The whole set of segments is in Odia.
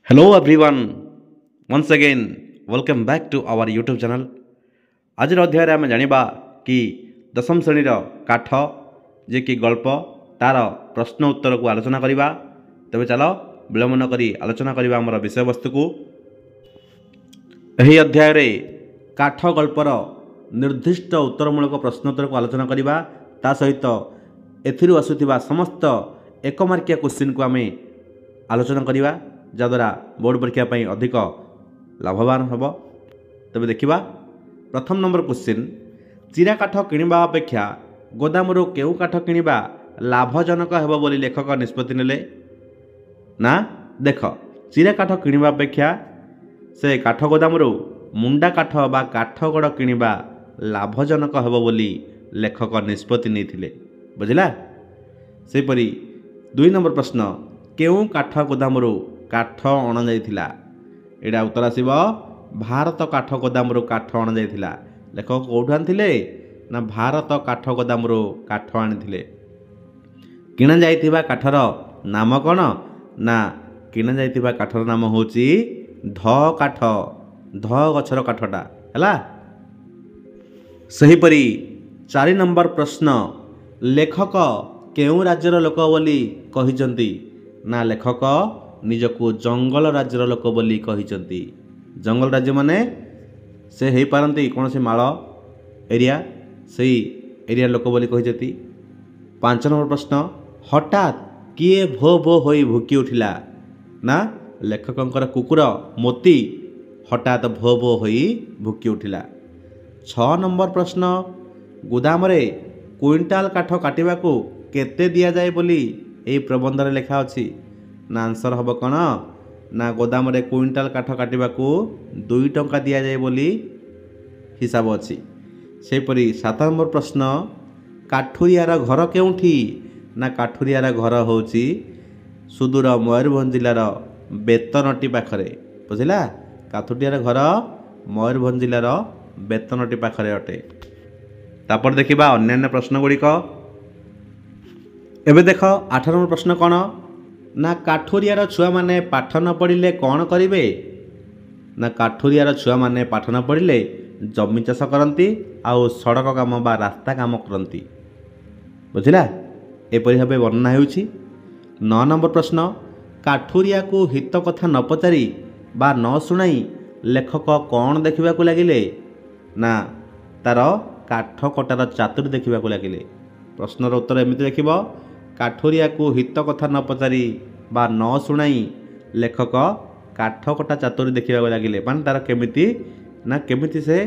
Hello everyone, once again welcome back to our YouTube channel. आज अध्याय आम जानिबा कि दशम श्रेणी काठ जे कि गल्प तार प्रश्न उत्तर को आलोचना करिबा। तबे चलो विलंब न करी आलोचना करिबा हमर विषय वस्तु को। एही अध्याय रे काठ गल्पर निर्दिष्ट उत्तरमूलक प्रश्नोत्तर को आलोचना करिबा। ता सहित एथिरु आसुथिबा समस्त एक मार्किया क्वेश्चन को आमे आलोचना करिबा, जद्वारा बोर्ड परीक्षा पर अधिक लाभवान हम। तबे देखिबा प्रथम नंबर क्वेश्चन, चिरा काठ किणवा अपेक्षा गोदामरू केउ काठ किणवा लाभजनक हेबो बोली लेखक निष्पत्ति नेले ना। देख, चिरा काठ किणवा अपेक्षा से काठ गोदामरू मुंडा काठ बा काठ गड़ किणवा लाभजनक हेबो बोली लेखक निष्पत्ति नेथिले। बुझिला। सेपरी 2 नंबर प्रश्न, केउ काठ गोदामरू काठ अणा जाइथिला। एडा उत्तर आसीबो भारत काठ गोदामरू काठ अणा जाइथिला। लेखक कोठु आनथिले ना भारत काठ गोदामरू काठ आनिथिले। किणा जाइथिबा काठर नाम कोन ना किणा जाइथिबा काठर नाम होची ध काठ, ध गछर काठटा हैला। सहीपरी 4 नंबर प्रश्न, लेखक केउ राज्यर लोक बोली कहिचंती ना लेखक निजको जंगल राज्यर लोक बोली कहिचंती। जंगल राज्य माने से हेई पारंती कौन से माଳ एरिया, सही एरिया लोक बोली कहिचंती। 5 नंबर प्रश्न, हठात किए भो भो होई भुकी उठिला ना लेखकंकर कुकुर मोती हठात भो भो होई भुकी उठिला। 6 नंबर प्रश्न, गोदाम रे क्विंटाल काठ काटिबाकू केते दिया जाए बोली एई प्रबंध रे लिखा अछि ना। आंसर हम कौन ना गोदाम रे क्विंटाल काठ काटिबाकू 2 टंका दिया जाए बोली हिसाब अछि। सेपरी 7 नंबर प्रश्न, काठुरियार घर केउठी ना काठुरियार घर होची सुदूर मयूरभंज जिलार बेतनटी पाखरे। बुझिला। काठुरियार घर मयूरभंज जिलार बेतनटी पाखरे अटे। तापर देखिबा अन्यान्य प्रश्न गुड़िक। एबे देख 8 नंबर प्रश्न कौन ना काठुरियार छुआ माने पाठ न पढ़िले कौन करिवे ना काठुरियार छुआ माने पाठ न पढ़िले जमी चाष करती आउ सड़क काम बा रास्ता काम करती। बुझिला। एपरि भावे वर्णना हेउछि। 9 नंबर प्रश्न, काठुरिया को हित कथा न पचारि बा न शुणाई लेखक कौन देखिबाकू लागिले ना तार काठ कटार चातुरी देखिबाकू लागिले। प्रश्नर उत्तर एमिति देखिब, काठुरिया को हित कथा न पचारि बा न शुणाई लेखक काठ कटा चातुरी देखिबाकू लागिले। माने तार केमिति ना केमिति से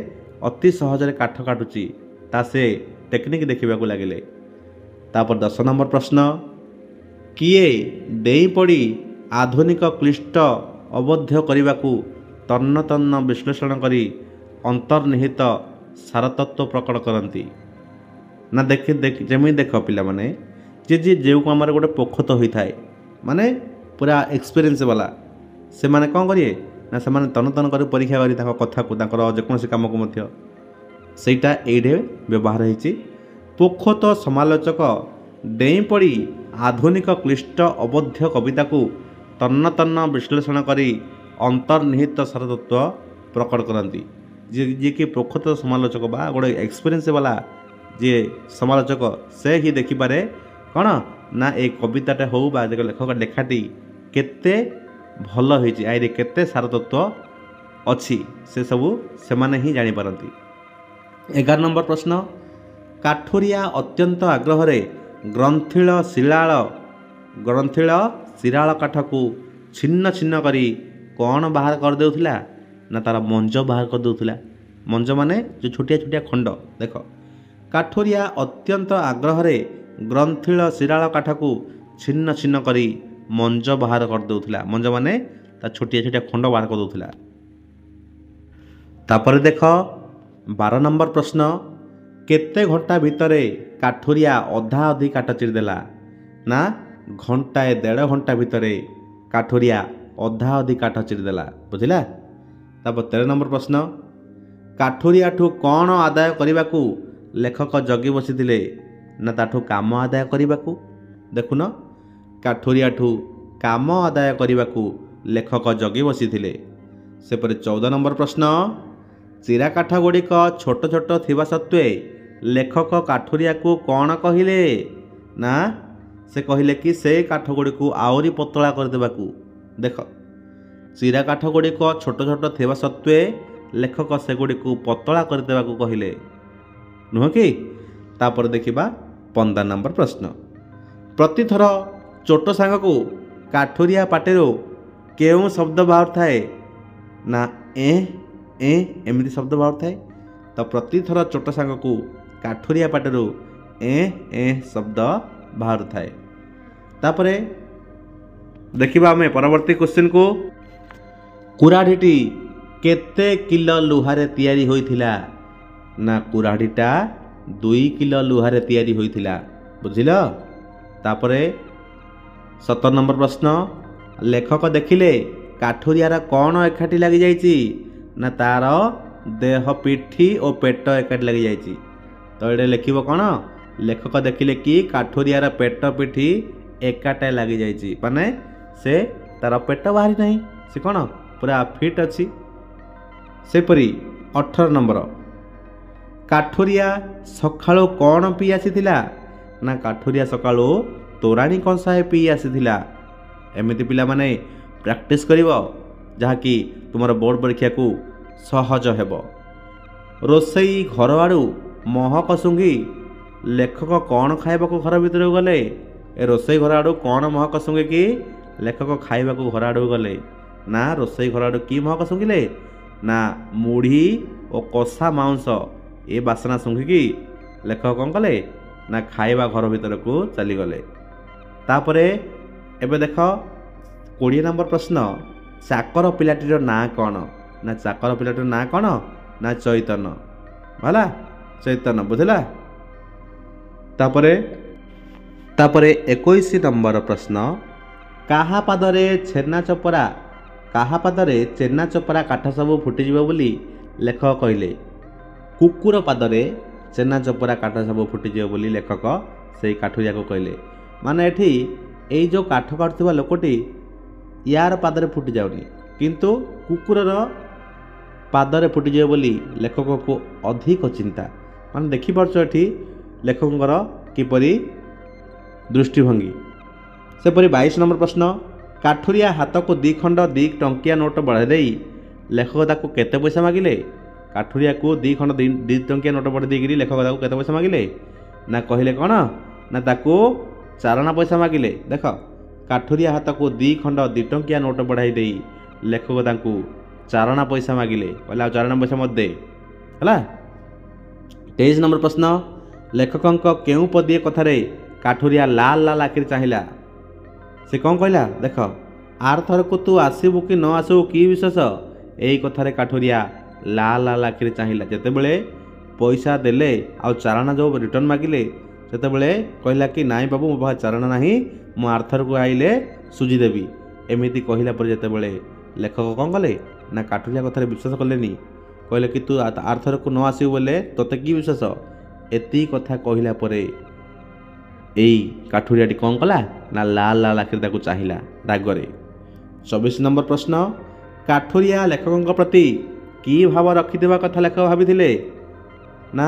अति सहज रे काठ काटुची ता से टेक्निक देखिबाकू लागिले। तापर 10 नंबर प्रश्न, किए डेई पड़ी आधुनिक क्लिष्ट अवध्य करने तन्न तन्न विश्लेषण करी अंतर्निहित सारतत्व प्रकट करती ना। जमी देख पिला माने जे जे जो आम गोटे पोखत होता है माने पूरा एक्सपीरियंस वाला से माने कौन करिए ना से माने तन तन कर परीक्षा करी कथा को जेकोसी काम को मध्य सेटा एडे व्यवहार होती। पोखत समालोचक डेई पड़ी आधुनिक क्लिष्ट अवध्य कविता को तन्न तन्न विश्लेषण करी अंतर्निहित सारतत्व प्रकट करती। जे कि पोखत समालोचक बा गोटे एक्सपीरियंस वाला जे समालोचक से ही देखिपारे कौन ना ए कविताटा हो बा लेखक लेखाटी केते भल होइछि आइरे केते सारतत्व अछि से सबू से माने ही जानि पारंती। 11 नंबर प्रश्न, काठुरिया अत्यंत आग्रह रे ग्रंथिल शिराल काठ को छिन्न छिन्न करी कौन बाहर कर देउथिला ना तार मंज बाहर कर देउथिला। मंज माने जो छोटिया छोटिया खंड। देख, काठुरिया अत्यंत आग्रह रे ग्रंथिल शिराल काठ को छिन्न छिन्न करी मंज बाहर कर देउथिला। मंज माने ता छोटिया छोटिया खंड बाहर कर देउथिला। तापर देख 12 नंबर प्रश्न, केते घंटा भितरे काठुरिया अधा अधि काठ चिर देला ना घंटाए 1.5 घंटा भितरे काठुरिया अधा अधि काठ चिर देला। बुझिला। तापर 13 नंबर प्रश्न, काठुरिया ठू कौन आदाय करने लेखक जगी बसी ना ताठू काम आदाय करने। देखुन, काठुरिया ठू काम आदाय करने लेखक जगी बसी। सेपरि 14 नंबर प्रश्न, चिरा काठ गुड़िक छोट छोट थिबा सत्वे लेखक काठुरिया को कौन कहिले ना से कहिले कि से काठ गुड़ी को आउरी पतला करदेबाकू। देख, चिरा काठ गुड़िक छोट छोट थिबा सत्वे लेखक से गुड़ी को पतला करदेबाकू कहिले नुह कि। तापर देखिबा 15 नंबर प्रश्न, प्रतिथर चोट सांग को काठुरिया पाटेरो केउं शब्द बाहर थाए ना ए एमती शब्द बाहर थाए। तो प्रतिथर चोट सांग को काठुरिया पाटेरो ए शब्द बाहर थाए। तापरे देखिबा हमें परवर्ती क्वेश्चन को, कुराढ़ीटी केते किलो लुहारे तैयारी होइथिला ना कुराढ़ीटा 2 किलो लुहारे तैयारी होइथिला। बुझिल। तापरे 17 नंबर प्रश्न, लेखक देखिले काठुरियार कौन एकाठी लगी जाइछि ना तार देह पिठी और पेट एकाठी लगी जाइछि। तो ये लिखिबो कौन, लेखक देखिले कि काठुरियार पेट पिठी एकाटे लगी जाइछि माने से तार पेट बाहरी नहीं, से कौन पूरा फिट अच्छी। सेपरी 18 नंबर, काठुरिया सकाळु कौन पी आसीथिला ना काठुरिया सकाळु तोराणी कंसाए पी आसीथिला। एमिति पिला माने प्रैक्टिस करिवो जहाँकि तुमर बोर्ड परीक्षा को सहज हेबो। रोसई घर आड़ू महक सुंघी लेखक कौन खाइबा को घर भितर गले। ए रोसई घर आड़ू कौन महक सुंघे कि लेखक खाइबा को घर आड़ू गले ना रोसई घर आड़ू की महक सुंघिले ना मुढ़ी और कषा मांस ए बासना सुंघिकी लेखक कौन कले ना खाइबा घर भितर को चली गले। तापरे एबे देख 20 नंबर प्रश्न, चाकर पिलाटीर ना कौन ना चाकर पिलाटीर ना कौन ना चैतन्य। भला चैतन्य बुझला। तापरे 21 नंबर प्रश्न, काहा पादरे छेना चपरा काठ सब फुटिଯିବ ବୋଲି लेखक କହିଲେ। कुकुर पादरे छेना चपरा काठ सब फुटिଯିବ ବୋଲି लेखक से काठुरिया को कहले। माने एठी एई जो काठ काटुवा लोकटी यार पादरे फुटी जाउनी किंतु कुकुरर पादरे फुटिଯିବ ବୋଲି लेखक को अधिक चिंता। माने देखि पारछ एठी लेखकଙ୍କର किपरि दृष्टिभंगी। सेपरि 22 नंबर प्रश्न, काठुरिया हाथ को 2 खंड 2 टंकिया नोट बढ़ाई दे लेखक ताको केते पैसा मागिले। काठुरिया को 2 खंड 2 टंकिया नोट बढ़ाई देगिरी लेखक ताको केते पैसा मागिले ना कहले कौन ना ताको चारणा पैसा मागिले। देख, काठुरिया हाथ को 2 खंड 2 टंकिया नोट बढ़ाई दे लेखक ताको चारणा पैसा मागिले, कहला चारणा पैसा मत दे हला। 23 नंबर प्रश्न, लेखकंक केउ पदीय कथारे काठुरिया लाल लाल आखिर चाहिला। से कौन कहला देख, आर थर को तू आसबू कि न आसबू कि विशेष यही कथारे काठुरिया लाल लाल आखिर चाहिला। जेते बेले पैसा देले आ चारणा जो रिटर्न मागिले सेते बेले कहला कि नाई बाबू मो पाखे चारणा नाही मु आर थर को आइले सुझी देबी। एमिति कहला पर जेते बेले लेखक कौन कले ना काठुरिया कथारे विश्वास कलेनी, कहले कि तू आर थर को न आसबू बोले तोते कि विश्वास। एति कथा कहला परे एई काठुरियाटी कौन कला ना लाल लाल आखिर ताकू चाहिला रागरे। 24 नंबर प्रश्न, काठुरिया लेखक प्रति कि भाव रखिदेवा कथा लेखक भाविथिले ना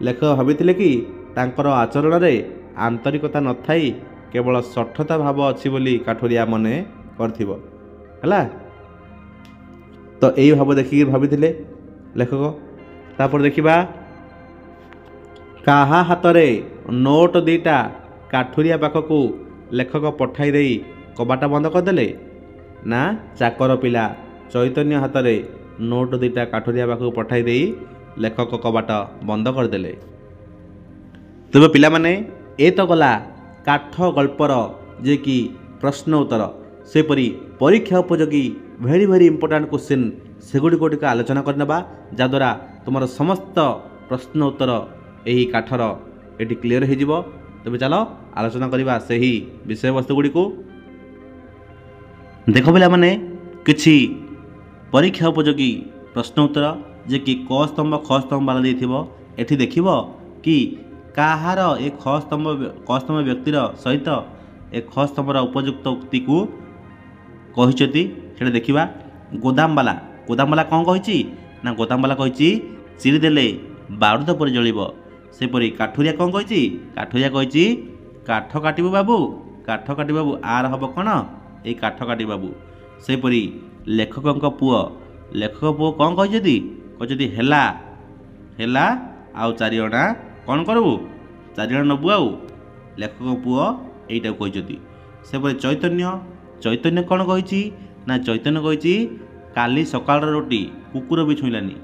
लेखक भाविथिले कि तांकर आचरण रे आंतरिकता न थाई केवल सठता भाव अछि बोली काठुरिया मने करथिबो हला। तो एई भाव देखि भाविथिले लेखक। तापर देखिबा, काहा हातरे नोट 2टा काठुरिया पाखक लेखक पठाई दे कबाटा बंद करदेले ना चाकर पिला चैतन्य हातरे नोट 2टा काठुरिया पाखक पठाई दे लेखक कबाट बंद करदेले। तेबे पिला माने ए तो गला काठ गल्पर जे कि प्रश्न उत्तर। सेपरी परीक्षा उपयोगी भेरी भेरी इंपोर्टाट क्वेश्चन सेगुड़ी आलोचना करनेबा जद्वारा तुम समस्त प्रश्न उत्तर यही काठर ये क्लीयर हो। तेज चलो आलोचना करवा से ही विषय वस्तु गुड़ी को। देख पिला माने किछि परीक्षा उपयोगी प्रश्न उत्तर जे कि क स्तंभ ख स्तंभ वाला देथिबो। एठी देखिबो कि काहार ए ख स्तंभ व्यक्तिर सहित ए ख स्तंभर उपयुक्त उक्ति को क କହିଛନ୍ତି ସେଟା ଦେଖିବା। ଗୋଦାମବାଲା ଗୋଦାମବାଲା କ'ଣ କହିଛି ନା ଗୋଦାମବାଲା କହିଛି ଚିରି ଦେଲେ ବାରୁଦ ପରି ଜଳିବ। ସେପରି କାଠୁରିଆ କ'ଣ କହିଛି କାଠୁରିଆ କହିଛି କାଠ କାଟିବୁ ବାବୁ କାଠ କାଟିବୁ ବାବୁ। ଆର ହେବ କ'ଣ ଏଇ କାଠ କାଟିବୁ ବାବୁ। ସେପରି ଲେଖକ ପୁଅ କ'ଣ କହିଛନ୍ତି କହିଛନ୍ତି ହେଲା ହେଲା ଆଉ 4 ଅଣା କ'ଣ କରିବୁ 4 ଅଣା ନେବୁ ଆଉ। ଲେଖକ ପୁଅ ଏଇଟାକୁ କହିଛନ୍ତି। ସେପରି ଚୈତନ୍ୟ କ'ଣ କହିଛି ନା ଚୈତନ୍ୟ କହିଛି କାଲି ସକାଳର ରୁଟି କୁକୁର ବି ଛୁଇଁଲାନି।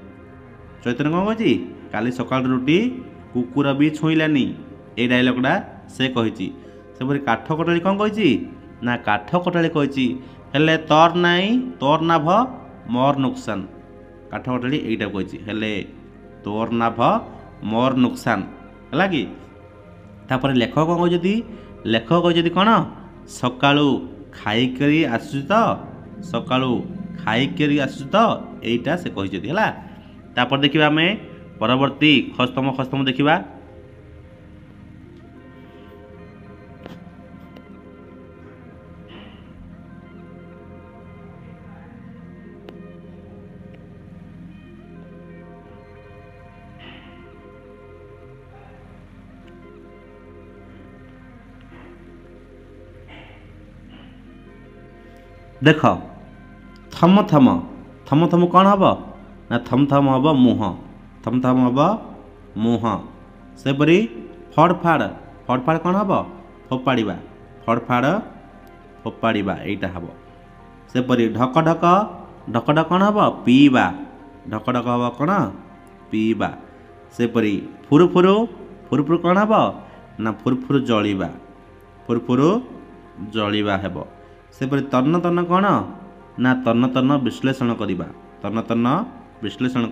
ଚୈତନ୍ୟ କ'ଣ କହିଛି କାଲି ସକାଳର ରୁଟି କୁକୁର ବି ଛୁଇଁଲାନି। ଏଇ ଡାଇଲଗ୍ଟା ସେ କହିଛି। ସେପରି କାଠ କଟାଳି କ'ଣ କହିଛି ନା କାଠ କଟାଳି କହିଛି ହେଲେ ତୋର ନାଇଁ ତୋର ନାଭ ମୋର ନୁକସାନ। କାଠ କଟାଳି ଏଇଟା କହିଛି ହେଲେ ତୋର ନାଭ ମୋର ନୁକସାନ ହେଲା କି। ତାପରେ ଲେଖକ କ'ଣ କହିଛନ୍ତି ଲେଖକ କହିଛନ୍ତି କ'ଣ ସକାଳୁ ଖାଇକରି ଆସୁଛୁ ତ ସକାଳୁ ଖାଇକରି ଆସୁଛୁ ତ ଏଇଟା ସେ କହିଛନ୍ତି ହେଲା। ତାପରେ ଦେଖିବା ଆମେ ପରବର୍ତ୍ତୀ ଖସ୍ତମ ଦେଖିବା। देख थम थम कौन हम ना थम थम हम मुह थम थम हम मुह। सेपरी फड़ फाड़ कौन हम फोपाड़ा फोपाड़ा यहीटा हम। सेपरी ढक ढक कौन हम पीवा ढक हम कौन पीवा। सेपरी फुरफुरु कौन हम ना फुरफुरु जलिवा हेब। सेपरि तन्न कौन ना तन्न विश्लेषण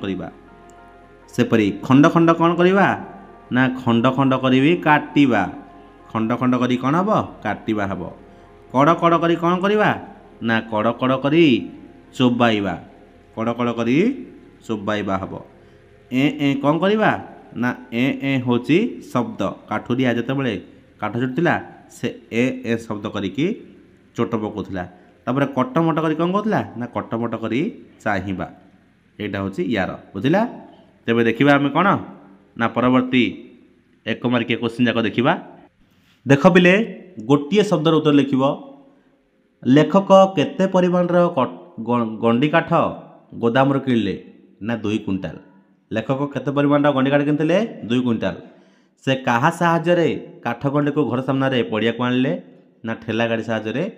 करिबा। सेपरि खंड कौन करिबा ना खंड करी काटिबा खंड करी कौन हबो काटिबा हबो। कड़ करी कौन करिबा ना कड़ करी चोबाइबा करी चोबाइबा हबो। ए कौन करिबा ना ए होची शब्द काठुरिया जेतेबेले काठ जोड़िथिला से ए शब्द करिकी चोट पकाउला। तापर कटमट करी कौन कहला ना कटमट करी चाहिबा एटा होची यार बुझिला। तेबे देखिबा आमे कौन ना परवर्ती 1 मार्किया क्वेश्चन जाक देखिबा। देख पिले गोटिए शब्दर उत्तर लिखिबो। लेखक केते परिमाणर गंडी काठ गोदामर किणले ना 2 क्विंटाल। लेखक केते परिमाणर गंडी काठ किनथिले 2 क्विंटाल। से काहा साहाय्य काठ गंडी को घर सामने पड़िया को आणले ना ठेला गाड़ी साहाय्य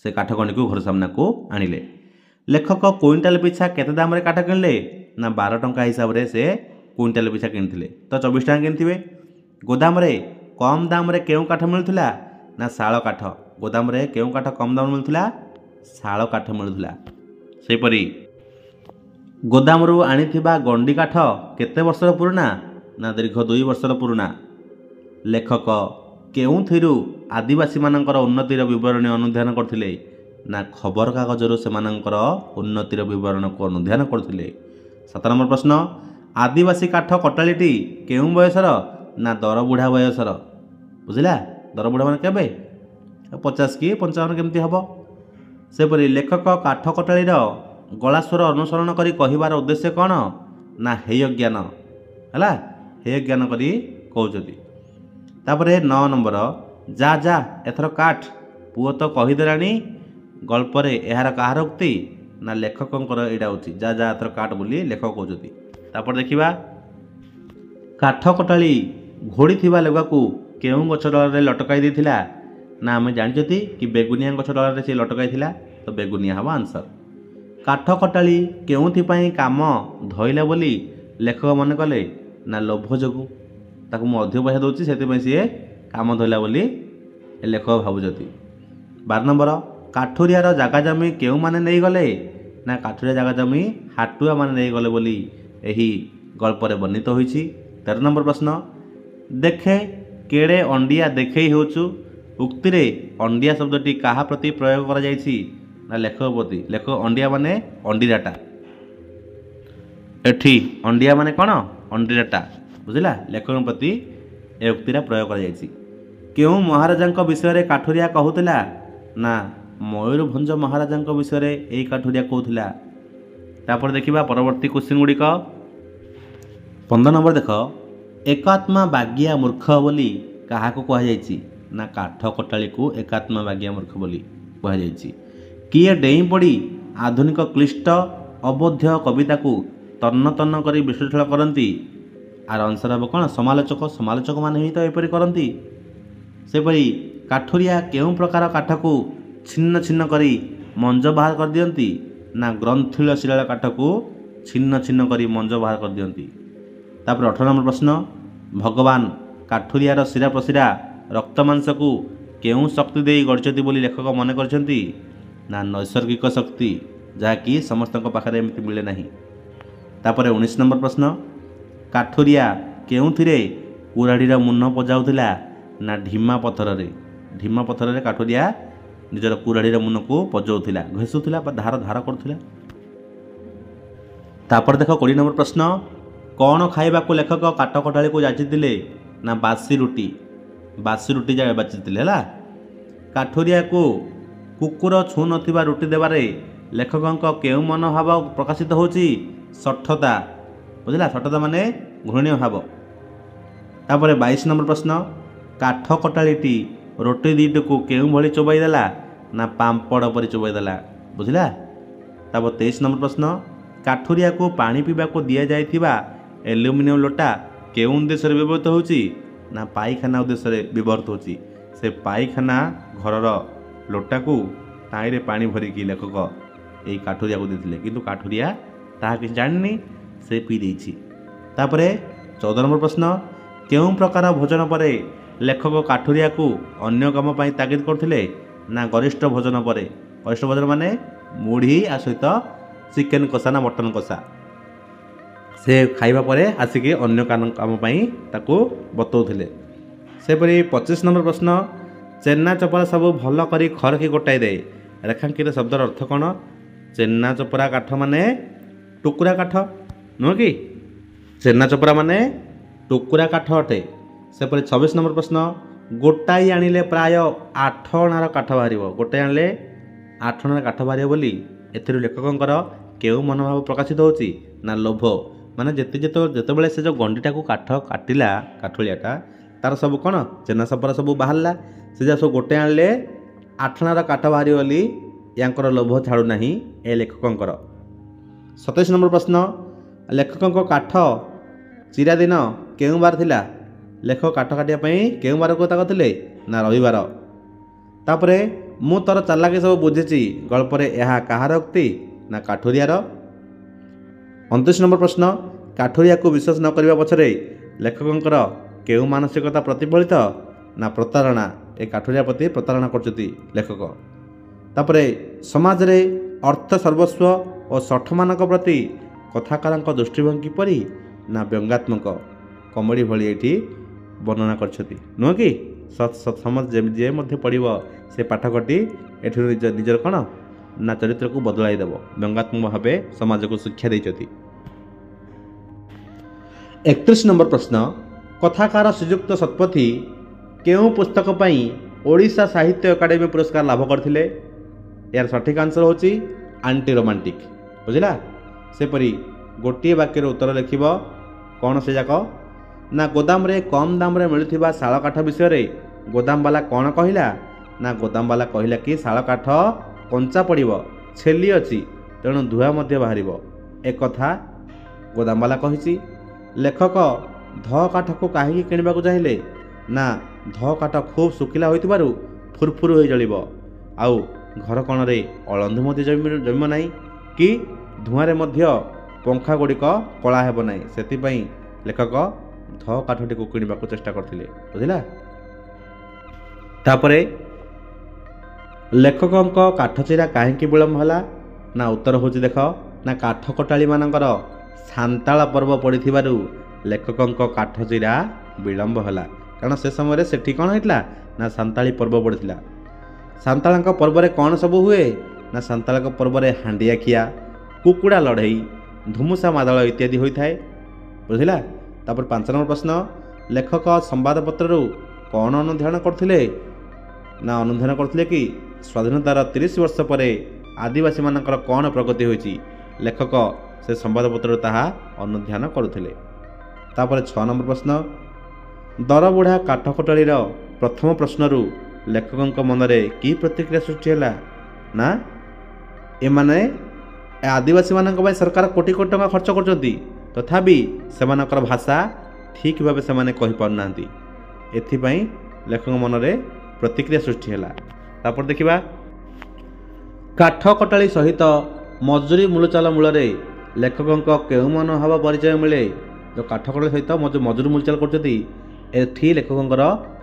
से काठ गंडी को घर सामना को आनिले। लेखक क्विंटाल पिछा केते दाम रे काठ किनले ना 12 टंका हिसाब रे से क्विंटाल पिछा किनथिले तो 24 टंका किनथिबे। गोदाम रे कम दाम रे केउ काठ मिलुथला ना शाल काठ। गोदाम रे केउ काठ कम दाम मिलुथला शाल काठ मिलुथला। सेपरी गोदाम रु आनिथिबा गंडी काठ केते वर्षर पुराना ना दीर्घ 2 वर्षर पुराना। लेखक केउथिरु आदिवासी मानकर उन्नतिर विवरण अनुध्यान करथिले ना खबर कागजरु सेमानकर उन्नतिर विवरण को अनुध्यान करथिले। 7 नंबर प्रश्न आदिवासी काठ कटालीटी केउ बयसर ना दर बुढ़ा बयसर। बुझिला दर बुढ़ा माने केबे 50 कि 55 केमती हबो। सेपरि लेखक काठ कटालीर गला स्वर अनुसरण करी कहिबार उद्देश्य कौन ना हेय ज्ञान हैला हेय ज्ञान करी कहउजती। तापरे 9 नंबर जा जा एथर काठ पुओ तो कहीदेलानी गल्परे एहार कहार उक्ति ना लेखकंकर एटा होची जा जा एथर काठ बोली लेखक कहउजती। तापर देखिबा काठ कटाली घोड़ी थिबा लेगाकू केउ गछ डलरे लटकाई देथिला ना आमे जानिजती कि बेगुनिया गछ डलरे से लटकाई थिला तो बेगुनिया हबो आंसर। काठ कटाली केउथि पई काम धइला बोली लेखक मन कले ना लोभ जोगु ताकू मु अधिक पैसा दउची सेति पई सिए काम धइला बोली लेखक भाबुजती। 12 नंबर काठुरियार जागा जमी केउ माने नै गले ना काठुरिया जागा जमी हाटुआ माने नै गले बोली एही गल्परे वर्णित होईछि। 13 नंबर प्रश्न देखे केड़े अंडिया देखई होचु उक्ति रे अंडिया शब्दटी काहा प्रति प्रयोग करा जायछि ना लेखक प्रति। लेखक अंडिया माने अंडीराटा एठी अंडिया माने कोन अंडीराटा बुझिला लेखक प्रति ए उक्तिरा प्रयोग करा जायछि। केउ महाराजांक विषय रे काठुरिया कहउतला ना ମୟୂରଭଞ୍ଜ ମହାରାଜାଙ୍କ ବିଷୟରେ ଏଇ କାଠୁରିଆ କହୁଥିଲା। ତାପରେ ଦେଖିବା ପରବର୍ତ୍ତୀ କ୍ୱେଶ୍ଚିନ୍ ଗୁଡ଼ିକ। 15 ନମ୍ବର ଦେଖ, ଏକାତ୍ମା ବାଗିଆ ମୂର୍ଖ ବୋଲି କାହାକୁ କୁହାଯାଇଛି? ନା କାଠ କଟାଳିକୁ ଏକାତ୍ମା ବାଗିଆ ମୂର୍ଖ ବୋଲି କୁହାଯାଇଛି। କିଏ ଡେଇଁ ପଡ଼ି ଆଧୁନିକ କ୍ଲିଷ୍ଟ ଅବୋଧ୍ୟ କବିତାକୁ ତନ୍ନ ତନ୍ନ କରି ବିଶ୍ଳେଷଣ କରନ୍ତି? ଆର ଆନ୍ସର ହେବ କ'ଣ? ସମାଲୋଚକ। ସମାଲୋଚକମାନେ ହିଁ ତ ଏପରି କରନ୍ତି। ସେପରି କାଠୁରିଆ କେଉଁ ପ୍ରକାର କାଠକୁ ଛିନ୍ନ ଛିନ୍ନ କରି ମଞ୍ଜ ବାହାର କରିଦିଅନ୍ତି? ନା ଗ୍ରନ୍ଥିଳ ଶିଳାଳ କାଠକୁ ଛିନ୍ନ ଛିନ୍ନ କରି ମଞ୍ଜ ବାହାର କରିଦିଅନ୍ତି। ତାପରେ 18 ନମ୍ବର ପ୍ରଶ୍ନ, ଭଗବାନ କାଠୁରିଆର ଶିରା ପ୍ରଶିରା ରକ୍ତ ମାଂସକୁ କେଉଁ ଶକ୍ତି ଦେଇ ଗଢ଼ିଛନ୍ତି ବୋଲି ଲେଖକ ମନେ କରିଛନ୍ତି? ନା ନୈସର୍ଗିକ ଶକ୍ତି, ଯାହାକି ସମସ୍ତଙ୍କ ପାଖରେ ଏମିତି ମିଳେ ନାହିଁ। ତାପରେ 19 ନମ୍ବର ପ୍ରଶ୍ନ, କାଠୁରିଆ କେଉଁଥିରେ କୁରାଢ଼ୀର ମୁନ ପଜାଉଥିଲା? ନା ଢିମା ପଥରରେ। ଢିମା ପଥରରେ କାଠୁରିଆ ନିଜର କୁରାଢ଼ୀର ମୁନକୁ ପଜାଉଥିଲା, ଘଷୁଥିଲା ବା ଧାର କରୁଥିଲା। ତାପରେ ଦେଖ 20 ନମ୍ବର ପ୍ରଶ୍ନ, କ'ଣ ଖାଇବାକୁ ଲେଖକ କାଠ କଟାଳିକୁ ଯାଚିଥିଲେ? ନା ବାସି ରୁଟି। ବାସି ରୁଟି ବାଚିଥିଲେ ହେଲା। କାଠୁରିଆକୁ କୁକୁର ଛୁଁ ନଥିବା ରୁଟି ଦେବାରେ ଲେଖକଙ୍କ କେଉଁ ମନୋଭାବ ପ୍ରକାଶିତ ହେଉଛି? ଶଠତା। ବୁଝିଲା, ଶଠତା ମାନେ ଘୃଣ୍ୟ ଭାବ। ତାପରେ 22 ନମ୍ବର ପ୍ରଶ୍ନ, କାଠ କଟାଳିଟି ରୁଟି ଦୁଇଟିକୁ କେଉଁଭଳି ଚୋବାଇ ଦେଲା? ନା ପାମ୍ପଡ଼ ପରି ଚୋବାଇ ଦେଲା। ବୁଝିଲା। ତାପରେ 23 ନମ୍ବର ପ୍ରଶ୍ନ, କାଠୁରିଆକୁ ପାଣି ପିଇବାକୁ ଦିଆଯାଇଥିବା ଆଲୁମିନିୟମ ଲୋଟା କେଉଁ ଉଦ୍ଦେଶ୍ୟରେ ବ୍ୟବହୃତ ହେଉଛି? ନା ପାଇଖାନା ଉଦ୍ଦେଶ୍ୟରେ ବ୍ୟବହୃତ ହେଉଛି। ସେ ପାଇଖାନା ଘରର ଲୋଟାକୁ ତାହିଁରେ ପାଣି ଭରିକି ଲେଖକ ଏଇ କାଠୁରିଆକୁ ଦେଇଥିଲେ, କିନ୍ତୁ କାଠୁରିଆ ତାହା କିଛି ଜାଣିନି, ସେ ପିଇ ଦେଇଛି। ତାପରେ 14 ନମ୍ବର ପ୍ରଶ୍ନ, କେଉଁ ପ୍ରକାର ଭୋଜନ ପରେ ଲେଖକ କାଠୁରିଆକୁ ଅନ୍ୟ କାମ ପାଇଁ ତାଗିଦ କରୁଥିଲେ? ନା ଗରିଷ୍ଠ ଭୋଜନ ପରେ। ଗରିଷ୍ଠ ଭୋଜନ ମାନେ ମୁଢ଼ି ଆ ସହିତ ଚିକେନ କଷା ନା ମଟନ କଷା। ସେ ଖାଇବା ପରେ ଆସିକି ଅନ୍ୟ କାମ ପାଇଁ ତାକୁ ବତଉଥିଲେ। ସେପରି 25 ନମ୍ବର ପ୍ରଶ୍ନ, ଚେନା ଚପରା ସବୁ ଭଲ କରି ଖରକି ଗୋଟାଇ ଦେ। ରେଖାଙ୍କିତ ଶବ୍ଦର ଅର୍ଥ କ'ଣ? ଚେନା ଚପରା କାଠ ମାନେ ଟୁକୁରା କାଠ, ନୁହଁ କି? ଚେନା ଚପରା ମାନେ ଟୁକୁରା କାଠ ଅଟେ। ସେପରି 26 ନମ୍ବର ପ୍ରଶ୍ନ, ଗୋଟାଇ ଆଣିଲେ ପ୍ରାୟ 8 ଅଣାର କାଠ ବାହାରିବ। ଗୋଟାଇ ଆଣିଲେ 8 ଅଣାର କାଠ ବାହାରିବ ବୋଲି ଏଥିରୁ ଲେଖକଙ୍କର କେଉଁ ମନୋଭାବ ପ୍ରକାଶିତ ହେଉଛି? ନା ଲୋଭ। ମାନେ ଯେତେବେଳେ ସେ ଯେଉଁ ଗଣ୍ଡିଟାକୁ କାଠ କାଟିଲା କାଠୁଳିଆଟା, ତାର ସବୁ କ'ଣ ଚେନା ଚପରା ସବୁ ବାହାରିଲା। ସେ ଯାହା ସବୁ ଗୋଟାଇ ଆଣିଲେ 8 ଅଣାର କାଠ ବାହାରିବ ବୋଲି ୟାଙ୍କର ଲୋଭ ଛାଡ଼ୁନାହିଁ ଏ ଲେଖକଙ୍କର। 27 ନମ୍ବର ପ୍ରଶ୍ନ, ଲେଖକଙ୍କ କାଠ ଚିରା ଦିନ କେଉଁ ବାର ଥିଲା? ଲେଖକ କାଠ କାଟିବା ପାଇଁ କେଉଁ ବାରକୁ କଥା କରିଥିଲେ? ନା ରବିବାର। ତାପରେ ମୁଁ ତୋର ଚାଲାକି ସବୁ ବୁଝିଛି ଗଳ୍ପରେ ଏହା କାହାର ଉକ୍ତି? ନା କାଠୁରିଆର। 29 ନମ୍ବର ପ୍ରଶ୍ନ, କାଠୁରିଆକୁ ବିଶ୍ୱାସ ନ କରିବା ପଛରେ ଲେଖକଙ୍କର କେଉଁ ମାନସିକତା ପ୍ରତିଫଳିତ? ନା ପ୍ରତାରଣା। ଏ କାଠୁରିଆ ପ୍ରତି ପ୍ରତାରଣା କରୁଛନ୍ତି ଲେଖକ। ତାପରେ ସମାଜରେ ଅର୍ଥ ସର୍ବସ୍ୱ ଓ ଶଠମାନଙ୍କ ପ୍ରତି କଥାକାରଙ୍କ ଦୃଷ୍ଟିଭଙ୍ଗୀ କିପରି? ନା ବ୍ୟଙ୍ଗାତ୍ମକ, କମେଡ଼ି ଭଳି ଏଇଠି ବର୍ଣ୍ଣନା କରିଛନ୍ତି, ନୁହଁ କି? ସମାଜ ଯିଏ ମଧ୍ୟ ପଢ଼ିବ ସେ ପାଠକଟି ଏଠିରୁ ନିଜର କ'ଣ ନା ଚରିତ୍ରକୁ ବଦଳାଇ ଦେବ। ବ୍ୟଙ୍ଗାତ୍ମକ ଭାବେ ସମାଜକୁ ଶିକ୍ଷା ଦେଇଛନ୍ତି। 31 ନମ୍ବର ପ୍ରଶ୍ନ, କଥାକାର ଶ୍ରୀଯୁକ୍ତ ଶତପଥୀ କେଉଁ ପୁସ୍ତକ ପାଇଁ ଓଡ଼ିଶା ସାହିତ୍ୟ ଏକାଡେମୀ ପୁରସ୍କାର ଲାଭ କରିଥିଲେ? ଏହାର ସଠିକ୍ ଆନ୍ସର ହେଉଛି ଆଣ୍ଟି ରୋମାଣ୍ଟିକ୍। ବୁଝିଲା। ସେପରି ଗୋଟିଏ ବାକ୍ୟର ଉତ୍ତର ଲେଖିବ। କ'ଣ ସେ ଯାକ? ନା ଗୋଦାମରେ କମ୍ ଦାମରେ ମିଳୁଥିବା ଶାଳ କାଠ ବିଷୟରେ ଗୋଦାମବାଲା କ'ଣ କହିଲା? ନା ଗୋଦାମବାଲା କହିଲା କି ଶାଳ କାଠ କଞ୍ଚା ପଡ଼ିବ, ଛେଲି ଅଛି, ତେଣୁ ଧୂଆ ମଧ୍ୟ ବାହାରିବ। ଏକଥା ଗୋଦାମବାଲା କହିଛି। ଲେଖକ ଧ କାଠକୁ କାହିଁକି କିଣିବାକୁ ଚାହିଁଲେ? ନା ଧ କାଠ ଖୁବ୍ ଶୁଖିଲା ହୋଇଥିବାରୁ ଫୁରଫୁର ହୋଇ ଜଳିବ, ଆଉ ଘର କଣରେ ଅଳନ୍ଧୁ ମଧ୍ୟ ଜମିବ ନାହିଁ, କି ଧୂଆଁରେ ମଧ୍ୟ ପଙ୍ଖା ଗୁଡ଼ିକ କଳା ହେବ ନାହିଁ। ସେଥିପାଇଁ ଲେଖକ ଧ କାଠଟିକୁ କିଣିବାକୁ ଚେଷ୍ଟା କରିଥିଲେ। ବୁଝିଲା। ତାପରେ ଲେଖକଙ୍କ କାଠ ଚିରା କାହିଁକି ବିଳମ୍ବ ହେଲା? ନା ଉତ୍ତର ହେଉଛି ଦେଖ, ନା କାଠ କଟାଳିମାନଙ୍କର ସାନ୍ତାଳ ପର୍ବ ପଡ଼ିଥିବାରୁ ଲେଖକଙ୍କ କାଠ ଚିରା ବିଳମ୍ବ ହେଲା। କାରଣ ସେ ସମୟରେ ସେଠି କ'ଣ ହେଇଥିଲା? ନା ସାନ୍ତାଳୀ ପର୍ବ ପଡ଼ିଥିଲା। ସାନ୍ତାଳଙ୍କ ପର୍ବରେ କ'ଣ ସବୁ ହୁଏ? ନା ସାନ୍ତାଳଙ୍କ ପର୍ବରେ ହାଣ୍ଡିଆ ଖିଆ, କୁକୁଡ଼ା ଲଢ଼େଇ, ଧୁମୁସା ମାଦଳ ଇତ୍ୟାଦି ହୋଇଥାଏ। ବୁଝିଲା। ତାପରେ 5 ନମ୍ବର ପ୍ରଶ୍ନ, ଲେଖକ ସମ୍ବାଦପତ୍ରରୁ କ'ଣ ଅନୁଧ୍ୟାନ କରୁଥିଲେ? ନା ଅନୁଧ୍ୟାନ କରୁଥିଲେ କି ସ୍ୱାଧୀନତାର 30 ବର୍ଷ ପରେ ଆଦିବାସୀମାନଙ୍କର କ'ଣ ପ୍ରଗତି ହୋଇଛି, ଲେଖକ ସେ ସମ୍ବାଦପତ୍ରରୁ ତାହା ଅନୁଧ୍ୟାନ କରୁଥିଲେ। ତାପରେ 6 ନମ୍ବର ପ୍ରଶ୍ନ, ଦରବୁଢ଼ା କାଠକଟାଳିର ପ୍ରଥମ ପ୍ରଶ୍ନରୁ ଲେଖକଙ୍କ ମନରେ କି ପ୍ରତିକ୍ରିୟା ସୃଷ୍ଟି ହେଲା? ନା ଏମାନେ ଆଦିବାସୀମାନଙ୍କ ପାଇଁ ସରକାର କୋଟି କୋଟି ଟଙ୍କା ଖର୍ଚ୍ଚ କରୁଛନ୍ତି, ତଥାପି ସେମାନଙ୍କର ଭାଷା ଠିକ୍ ଭାବେ ସେମାନେ କହିପାରୁନାହାନ୍ତି। ଏଥିପାଇଁ ଲେଖକଙ୍କ ମନରେ ପ୍ରତିକ୍ରିୟା ସୃଷ୍ଟି ହେଲା। ତାପରେ ଦେଖିବା, କାଠ କଟାଳି ସହିତ ମଜୁରୀ ମୂଲଚାଲ ମୂଳରେ ଲେଖକଙ୍କ କେଉଁ ମନୋଭାବ ପରିଚୟ ମିଳେ? ଯେଉଁ କାଠ କଟାଳି ସହିତ ମଜୁରୀ ମୂଲଚାଲ କରୁଛନ୍ତି, ଏଠି ଲେଖକଙ୍କର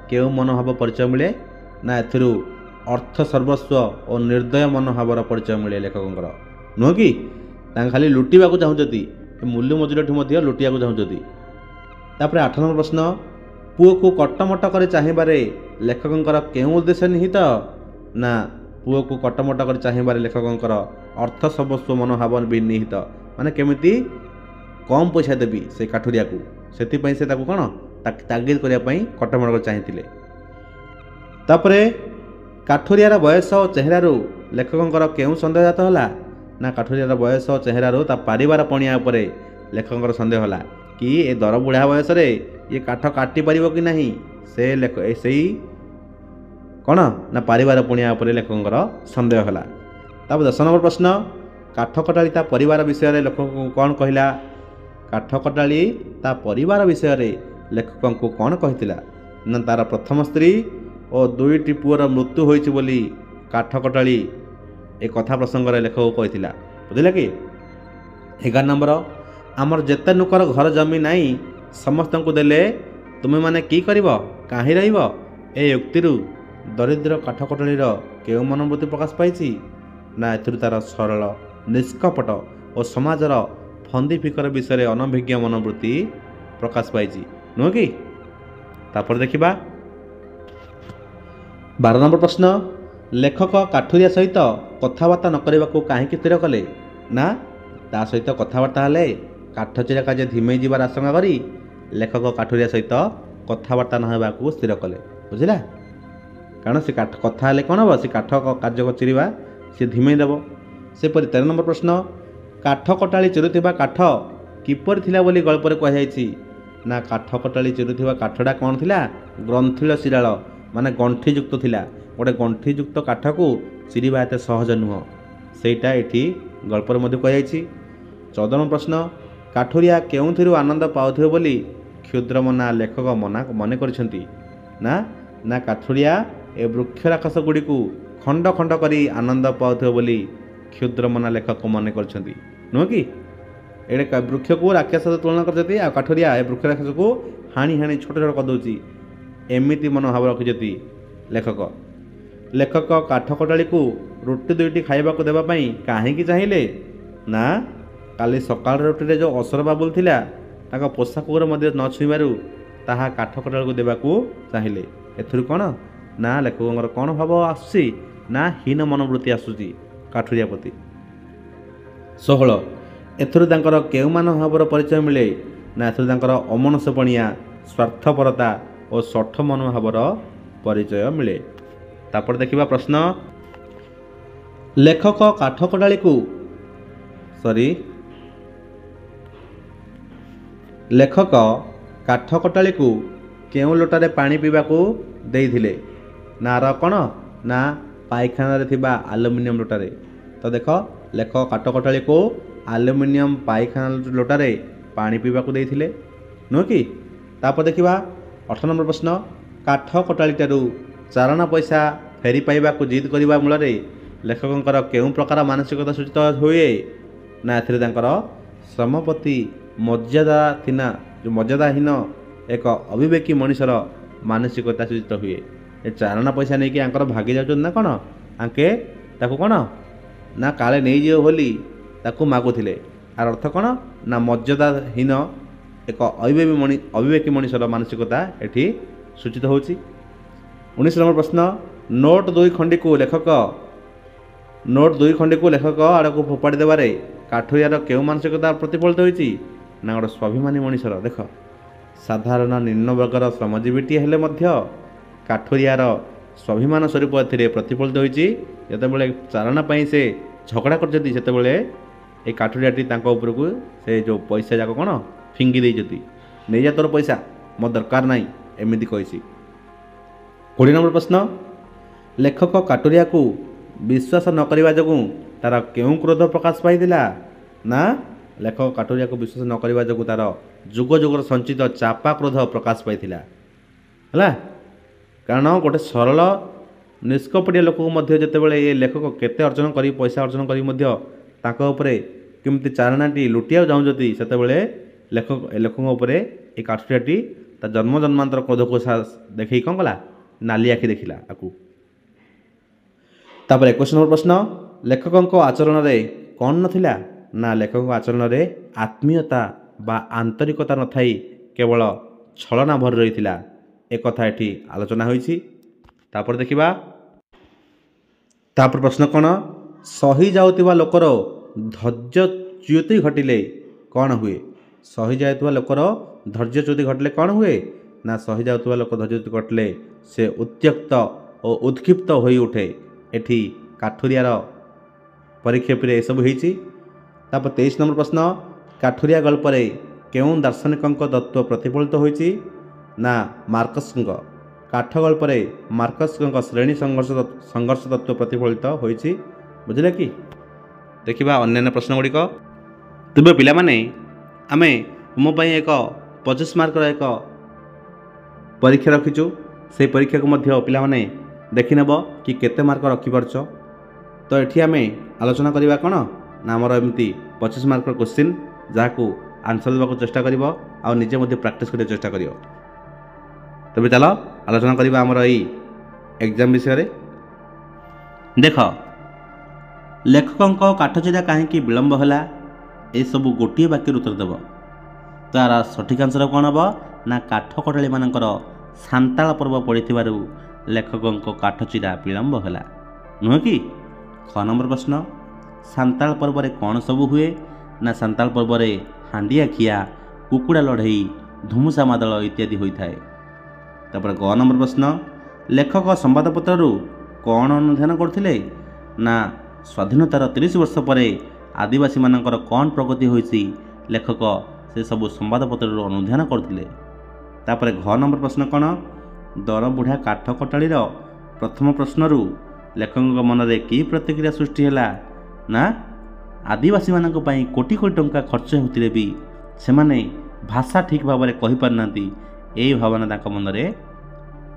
କେଉଁ ମନୋଭାବ ପରିଚୟ ମିଳେ? ନା ଏଥିରୁ ଅର୍ଥ ସର୍ବସ୍ୱ ଓ ନିର୍ଦ୍ଦୟ ମନୋଭାବର ପରିଚୟ ମିଳେ ଲେଖକଙ୍କର, ନୁହଁ କି? ତାଙ୍କ ଖାଲି ଲୁଟିବାକୁ ଚାହୁଁଛନ୍ତି, ମୂଲ୍ୟ ମଜୁରୀଠୁ ମଧ୍ୟ ଲୁଟିବାକୁ ଚାହୁଁଛନ୍ତି। ତାପରେ 8 ନମ୍ବର ପ୍ରଶ୍ନ, ପୁଅକୁ କଟମଟ କରି ଚାହିଁବାରେ ଲେଖକଙ୍କର କେଉଁ ଉଦ୍ଦେଶ୍ୟ ନିହିତ? ନା ପୁଅକୁ କଟମଟ କରି ଚାହିଁବାରେ ଲେଖକଙ୍କର ଅର୍ଥ ସର୍ବସ୍ୱ ମନୋଭାବ ବି ନିହିତ, ମାନେ କେମିତି କମ୍ ପଇସା ଦେବି ସେ କାଠୁରିଆକୁ, ସେଥିପାଇଁ ସେ ତାକୁ କ'ଣ ତାଗିଦ କରିବା ପାଇଁ କଟମଟ କରି ଚାହିଁଥିଲେ। ତାପରେ କାଠୁରିଆର ବୟସ ଓ ଚେହେରାରୁ ଲେଖକଙ୍କର କେଉଁ ସନ୍ଦେହ ଜାତ ହେଲା? ନା କାଠୁରିଆର ବୟସ ଓ ଚେହେରାରୁ ତା ପାରିବାର ପଣିଆ ଉପରେ ଲେଖକଙ୍କର ସନ୍ଦେହ ହେଲା କି ଏ ଦର ବୁଢ଼ା ବୟସରେ ଇଏ କାଠ କାଟି ପାରିବ କି ନାହିଁ, ସେଇ କ'ଣ ନା ପାରିବାର ପଣିଆ ଉପରେ ଲେଖକଙ୍କର ସନ୍ଦେହ ହେଲା। ତାପରେ 10 ନମ୍ବର ପ୍ରଶ୍ନ, କାଠ କଟାଳି ତା ପରିବାର ବିଷୟରେ ଲେଖକଙ୍କୁ କ'ଣ କହିଲା? କାଠ କଟାଳି ତା ପରିବାର ବିଷୟରେ ଲେଖକଙ୍କୁ କ'ଣ କହିଥିଲା? ନା ତାର ପ୍ରଥମ ସ୍ତ୍ରୀ ଓ 2ଟି ପୁଅର ମୃତ୍ୟୁ ହୋଇଛି ବୋଲି କାଠ କଟାଳି ଏ କଥା ପ୍ରସଙ୍ଗରେ ଲେଖକଙ୍କୁ କହିଥିଲା, ବୁଝିଲେ କି? 11 ନମ୍ବର, ଆମର ଯେତେ ନୁକର ଘର ଜମି ନାହିଁ ସମସ୍ତଙ୍କୁ ଦେଲେ ତୁମେମାନେ କି କରିବ, କାହିଁ ରହିବ? ଏ ଉକ୍ତିରୁ ଦରିଦ୍ର କାଠ କଟାଳିର କେଉଁ ମନୋବୃତ୍ତି ପ୍ରକାଶ ପାଇଛି? ନା ଏଥିରୁ ତାର ସରଳ, ନିଷ୍କପଟ ଓ ସମାଜର ଫନ୍ଦି ଫିକର ବିଷୟରେ ଅନଭିଜ୍ଞ ମନୋବୃତ୍ତି ପ୍ରକାଶ ପାଇଛି, ନୁହଁ କି? ତାପରେ ଦେଖିବା 12 ନମ୍ବର ପ୍ରଶ୍ନ, ଲେଖକ କାଠୁରିଆ ସହିତ କଥାବାର୍ତ୍ତା ନ କରିବାକୁ କାହିଁକି ସ୍ଥିର କଲେ? ନା ତା ସହିତ କଥାବାର୍ତ୍ତା ହେଲେ କାଠ ଚିରା କାର୍ଯ୍ୟ ଧିମେଇ ଯିବାର ଆଶଙ୍କା କରି ଲେଖକ କାଠୁରିଆ ସହିତ କଥାବାର୍ତ୍ତା ନ ହେବାକୁ ସ୍ଥିର କଲେ, ବୁଝିଲା? କାରଣ ସେ କଥା ହେଲେ କ'ଣ ହେବ, ସେ କାଠ କାର୍ଯ୍ୟ ଚିରିବା ସେ ଧିମେଇ ଦେବ। ସେପରି 13 ନମ୍ବର ପ୍ରଶ୍ନ, କାଠ କଟାଳି ଚିରୁଥିବା କାଠ କିପରି ଥିଲା ବୋଲି ଗଳ୍ପରେ କୁହାଯାଇଛି? ନା କାଠ କଟାଳି ଚିରୁଥିବା କାଠଟା କ'ଣ ଥିଲା? ଗ୍ରନ୍ଥିଳ ଶିରାଳ, ମାନେ ଗଣ୍ଠିଯୁକ୍ତ ଥିଲା। ଗୋଟେ ଗଣ୍ଠିଯୁକ୍ତ କାଠକୁ ଚିରିବା ଏତେ ସହଜ ନୁହଁ, ସେଇଟା ଏଠି ଗଳ୍ପରେ ମଧ୍ୟ କୁହାଯାଇଛି। 14 ନମ୍ବର ପ୍ରଶ୍ନ, କାଠୁରିଆ କେଉଁଥିରୁ ଆନନ୍ଦ ପାଉଥିବ ବୋଲି କ୍ଷୁଦ୍ରମନା ଲେଖକ ମନେ କରିଛନ୍ତି? ନା କାଠୁରିଆ ଏ ବୃକ୍ଷ ରାକ୍ଷସ ଗୁଡ଼ିକୁ ଖଣ୍ଡ ଖଣ୍ଡ କରି ଆନନ୍ଦ ପାଉଥିବ ବୋଲି କ୍ଷୁଦ୍ରମନା ଲେଖକ ମନେ କରିଛନ୍ତି, ନୁହଁ କି? ଏଇଟା ବୃକ୍ଷକୁ ରାକ୍ଷସ ତୁଳନା କରିଛନ୍ତି, ଆଉ କାଠୁରିଆ ଏ ବୃକ୍ଷ ରାକ୍ଷସକୁ ହାଣି ହାଣି ଛୋଟ ଛୋଟ କରିଦେଉଛି, ଏମିତି ମନୋଭାବ ରଖିଛନ୍ତି ଲେଖକ। ଲେଖକ କାଠ କଟାଳିକୁ ରୁଟି 2ଟି ଖାଇବାକୁ ଦେବା ପାଇଁ କାହିଁକି ଚାହିଁଲେ? ନା କାଲି ସକାଳ ରୁଟିରେ ଯେଉଁ ଅସର ବାବୁଲ ଥିଲା ତାଙ୍କ ପୋଷାକରେ ମଧ୍ୟ ନ ଛୁଇଁବାରୁ ତାହା କାଠ କଟାଳିକୁ ଦେବାକୁ ଚାହିଁଲେ। ଏଥିରୁ କ'ଣ ନା ଲେଖକଙ୍କର କ'ଣ ଭାବ ଆସୁଛି? ନା ହୀନ ମନୋବୃତ୍ତି ଆସୁଛି କାଠୁରିଆ ପ୍ରତି। 16 ଏଥିରୁ ତାଙ୍କର କେଉଁ ମନୋଭାବର ପରିଚୟ ମିଳେ? ନା ଏଥିରୁ ତାଙ୍କର ଅମନସ୍ୟପଣିଆ, ସ୍ୱାର୍ଥପରତା ଓ ଶଠ ମନୋଭାବର ପରିଚୟ ମିଳେ। ତାପରେ ଦେଖିବା ପ୍ରଶ୍ନ, ଲେଖକ କାଠ କଟାଳିକୁ ଲେଖକ କାଠ କଟାଳିକୁ କେଉଁ ଲୋଟାରେ ପାଣି ପିଇବାକୁ ଦେଇଥିଲେ? ନା ର କ'ଣ ନା ପାଇଖାନାରେ ଥିବା ଆଲୁମିନିୟମ ଲୋଟାରେ। ତ ଦେଖ, ଲେଖକ କାଠ କଟାଳିକୁ ଆଲୁମିନିୟମ ପାଇଖାନା ଲୋଟାରେ ପାଣି ପିଇବାକୁ ଦେଇଥିଲେ, ନୁହଁ କି? ତାପରେ ଦେଖିବା 18 ନମ୍ବର ପ୍ରଶ୍ନ, କାଠ କଟାଳିଠାରୁ ଚାଲାଣ ପଇସା ଫେରି ପାଇବାକୁ ଜିଦ୍ କରିବା ମୂଳରେ ଲେଖକଙ୍କର କେଉଁ ପ୍ରକାର ମାନସିକତା ସୂଚିତ ହୁଏ? ନା ଏଥିରେ ତାଙ୍କର ଶ୍ରମ ପ୍ରତି ମର୍ଯ୍ୟାଦାହୀନ ଏକ ଅବିବେକୀ ମଣିଷର ମାନସିକତା ସୂଚିତ ହୁଏ। ଏ ଚାଲାଣ ପଇସା ନେଇକି ଆଙ୍କର ଭାଗି ଯାଉଛନ୍ତି ନା କ'ଣ? ଆଙ୍କେ ତାକୁ କ'ଣ ନା କାଳେ ନେଇଯିବ ବୋଲି ତାକୁ ମାଗୁଥିଲେ। ଆର ଅର୍ଥ କ'ଣ ନା ମର୍ଯ୍ୟାଦାହୀନ ଏକ ଅବିବେକୀ ମଣିଷର ମାନସିକତା ଏଠି ସୂଚିତ ହେଉଛି। 19 ନମ୍ବର ପ୍ରଶ୍ନ, ନୋଟ୍ 2 ଖଣ୍ଡିକୁ ଲେଖକ ଆଡ଼କୁ ଫୋପାଡ଼ି ଦେବାରେ କାଠୁରିଆର କେଉଁ ମାନସିକତା ପ୍ରତିଫଳିତ ହୋଇଛି? ନା ଗୋଟେ ସ୍ୱାଭିମାନୀ ମଣିଷର। ଦେଖ, ସାଧାରଣ ନିମ୍ନ ବର୍ଗର ଶ୍ରମଜୀବୀଟିଏ ହେଲେ ମଧ୍ୟ କାଠୁରିଆର ସ୍ୱାଭିମାନ ସ୍ୱରୂପ ଏଥିରେ ପ୍ରତିଫଳିତ ହୋଇଛି। ଯେତେବେଳେ ଚାରଣା ପାଇଁ ସେ ଝଗଡ଼ା କରିଛନ୍ତି ସେତେବେଳେ ଏ କାଠୁରିଆଟି ତାଙ୍କ ଉପରକୁ ସେ ଯେଉଁ ପଇସା ଯାକ କ'ଣ ଫିଙ୍ଗି ଦେଇଛନ୍ତି। ନେଇଯା ତୋର ପଇସା, ମୋ ଦରକାର ନାହିଁ ଏମିତି କହିଛି। 20 ନମ୍ବର ପ୍ରଶ୍ନ, ଲେଖକ କାଠୁରିଆକୁ ବିଶ୍ୱାସ ନ କରିବା ଯୋଗୁଁ ତାର କେଉଁ କ୍ରୋଧ ପ୍ରକାଶ ପାଇଥିଲା? ନା ଲେଖକ କାଠୁରିଆକୁ ବିଶ୍ୱାସ ନ କରିବା ଯୋଗୁଁ ତାର ଯୁଗ ଯୁଗର ସଞ୍ଚିତ ଚାପା କ୍ରୋଧ ପ୍ରକାଶ ପାଇଥିଲା। ହେଲା, କାରଣ ଗୋଟେ ସରଳ ନିଷ୍କପଟିଆ ଲୋକକୁ ମଧ୍ୟ ଯେତେବେଳେ ଏ ଲେଖକ କେତେ ଅର୍ଜନ କରି ପଇସା ଅର୍ଜନ କରି ମଧ୍ୟ ତାଙ୍କ ଉପରେ କେମିତି ଚାରଣାଟି ଲୁଟିବାକୁ ଚାହୁଁଛନ୍ତି, ସେତେବେଳେ ଲେଖକଙ୍କ ଉପରେ ଏ କାଠୁରିଆଟି ତା ଜନ୍ମ ଜନ୍ମାନ୍ତର କ୍ରୋଧକୁ ଦେଖେଇ କ'ଣ କଲା? ନାଲି ଆଖି ଦେଖିଲା ଆକୁ। ତାପରେ 21 ନମ୍ବର ପ୍ରଶ୍ନ, ଲେଖକଙ୍କ ଆଚରଣରେ କ'ଣ ନଥିଲା? ନା ଲେଖକଙ୍କ ଆଚରଣରେ ଆତ୍ମୀୟତା ବା ଆନ୍ତରିକତା ନଥାଇ କେବଳ ଛଳନା ଭରି ରହିଥିଲା। ଏକଥା ଏଠି ଆଲୋଚନା ହୋଇଛି। ତାପରେ ଦେଖିବା, ତାପରେ ପ୍ରଶ୍ନ କ'ଣ? ସହି ଯାଉଥିବା ଲୋକର ଧୈର୍ଯ୍ୟଚ୍ୟୁତି ଘଟିଲେ କ'ଣ ହୁଏ? ସହି ଯାଉଥିବା ଲୋକର ଧୈର୍ଯ୍ୟଚ୍ୟୁତି ଘଟିଲେ କ'ଣ ହୁଏ? ନା ସହି ଯାଉଥିବା ଲୋକ ଧୈର୍ଯ୍ୟଚ୍ୟୁତି ଘଟିଲେ ସେ ଉତ୍ତ୍ୟକ୍ତ ଓ ଉତ୍କ୍ଷିପ୍ତ ହୋଇ ଉଠେ। ଏଠି କାଠୁରିଆର ପରିକ୍ଷେପରେ ଏସବୁ ହେଇଛି। ତାପରେ 23 ନମ୍ବର ପ୍ରଶ୍ନ, କାଠୁରିଆ ଗଳ୍ପରେ କେଉଁ ଦାର୍ଶନିକଙ୍କ ତତ୍ତ୍ୱ ପ୍ରତିଫଳିତ ହୋଇଛି? ନା ମାର୍କସଙ୍କ। କାଠ ଗଳ୍ପରେ ମାର୍କସଙ୍କ ଶ୍ରେଣୀ ସଂଘର୍ଷ ତତ୍ତ୍ୱ ପ୍ରତିଫଳିତ ହୋଇଛି। ବୁଝିଲେ କି? ଦେଖିବା ଅନ୍ୟାନ୍ୟ ପ୍ରଶ୍ନ ଗୁଡ଼ିକ। ତେବେ ପିଲାମାନେ, ଆମେ ତୁମ ପାଇଁ ଏକ 25 ମାର୍କର ଏକ ପରୀକ୍ଷା ରଖିଛୁ। ସେହି ପରୀକ୍ଷାକୁ ମଧ୍ୟ ପିଲାମାନେ ଦେଖିନେବ କି କେତେ ମାର୍କ ରଖିପାରୁଛ। ତ ଏଠି ଆମେ ଆଲୋଚନା କରିବା କ'ଣ? ନା ଆମର ଏମିତି 25 ମାର୍କର କ୍ୱେଶ୍ଚିନ୍, ଯାହାକୁ ଆନ୍ସର୍ ଦେବାକୁ ଚେଷ୍ଟା କରିବ ଆଉ ନିଜେ ମଧ୍ୟ ପ୍ରାକ୍ଟିସ୍ କରିବାକୁ ଚେଷ୍ଟା କରିବ। ତେବେ ଚାଲ ଆଲୋଚନା କରିବା ଆମର ଏଇ ଏକ୍ଜାମ୍ ବିଷୟରେ। ଦେଖ, ଲେଖକଙ୍କ କାଠଚିରା କାହିଁକି ବିଳମ୍ବ ହେଲା? ଏସବୁ ଗୋଟିଏ ବାକ୍ୟରେ ଉତ୍ତର ଦେବ। ତା'ର ସଠିକ୍ ଆନ୍ସର୍ କ'ଣ ହେବ? ନା କାଠ କଟାଳିମାନଙ୍କର ସାନ୍ତାଳ ପର୍ବ ପଡ଼ିଥିବାରୁ ଲେଖକଙ୍କ କାଠଚିରା ବିଳମ୍ବ ହେଲା, ନୁହେଁ କି? 6 ନମ୍ବର ପ୍ରଶ୍ନ, ସାନ୍ତାଳ ପର୍ବରେ କ'ଣ ସବୁ ହୁଏ? ନା ସାନ୍ତାଳ ପର୍ବରେ ହାଣ୍ଡିଆ ଖିଆ, କୁକୁଡ଼ା ଲଢ଼େଇ, ଧୁମୁସା ମାଦଳ ଇତ୍ୟାଦି ହୋଇଥାଏ। ତାପରେ 9 ନମ୍ବର ପ୍ରଶ୍ନ, ଲେଖକ ସମ୍ବାଦପତ୍ରରୁ କ'ଣ ଅନୁଧ୍ୟାନ କରୁଥିଲେ? ନା ସ୍ୱାଧୀନତାର 30 ବର୍ଷ ପରେ ଆଦିବାସୀମାନଙ୍କର କ'ଣ ପ୍ରଗତି ହୋଇଛି, ଲେଖକ ସେସବୁ ସମ୍ବାଦପତ୍ରରୁ ଅନୁଧ୍ୟାନ କରୁଥିଲେ। ତାପରେ 10 ନମ୍ବର ପ୍ରଶ୍ନ କ'ଣ? ଦରବୁଢ଼ା କାଠ କଟାଳିର ପ୍ରଥମ ପ୍ରଶ୍ନରୁ ଲେଖକଙ୍କ ମନରେ କି ପ୍ରତିକ୍ରିୟା ସୃଷ୍ଟି ହେଲା? ନା ଆଦିବାସୀମାନଙ୍କ ପାଇଁ କୋଟି କୋଟି ଟଙ୍କା ଖର୍ଚ୍ଚ ହେଉଥିଲେ ବି ସେମାନେ ଭାଷା ଠିକ୍ ଭାବରେ କହିପାରୁନାହାନ୍ତି, ଏହି ଭାବନା ତାଙ୍କ ମନରେ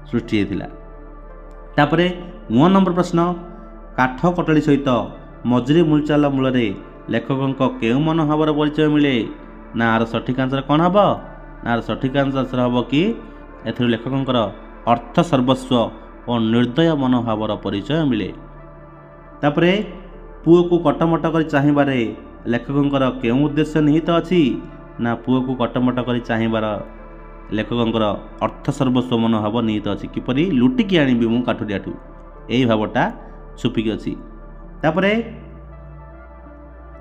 ସୃଷ୍ଟି ହୋଇଥିଲା। ତାପରେ 9 ନମ୍ବର ପ୍ରଶ୍ନ, କାଠ କଟାଳି ସହିତ ମଜୁରୀ ମୂଲଚାଲ ମୂଳରେ ଲେଖକଙ୍କ କେଉଁ ମନୋଭାବର ପରିଚୟ ମିଳେ? ନା ଆର ସଠିକ୍ ଆନ୍ସର୍ କ'ଣ ହେବ? ନା ଆର ସଠିକ୍ ଆନ୍ସର୍ ହେବ କି ଏଥିରୁ ଲେଖକଙ୍କର ଅର୍ଥ ସର୍ବସ୍ୱ ଓ ନିର୍ଦ୍ଦୟ ମନୋଭାବର ପରିଚୟ ମିଳେ। ତାପରେ ପୁଅକୁ କଟମଟ କରି ଚାହିଁବାରେ ଲେଖକଙ୍କର କେଉଁ ଉଦ୍ଦେଶ୍ୟ ନିହିତ ଅଛି? ନା ପୁଅକୁ କଟମଟ କରି ଚାହିଁବାର ଲେଖକଙ୍କର ଅର୍ଥ ସର୍ବସ୍ୱ ମନୋଭାବ ନିହିତ ଅଛି। କିପରି ଲୁଟିକି ଆଣିବି ମୁଁ କାଠୁରିଆଠୁ, ଏହି ଭାବଟା ଛୁପିକି ଅଛି। ତାପରେ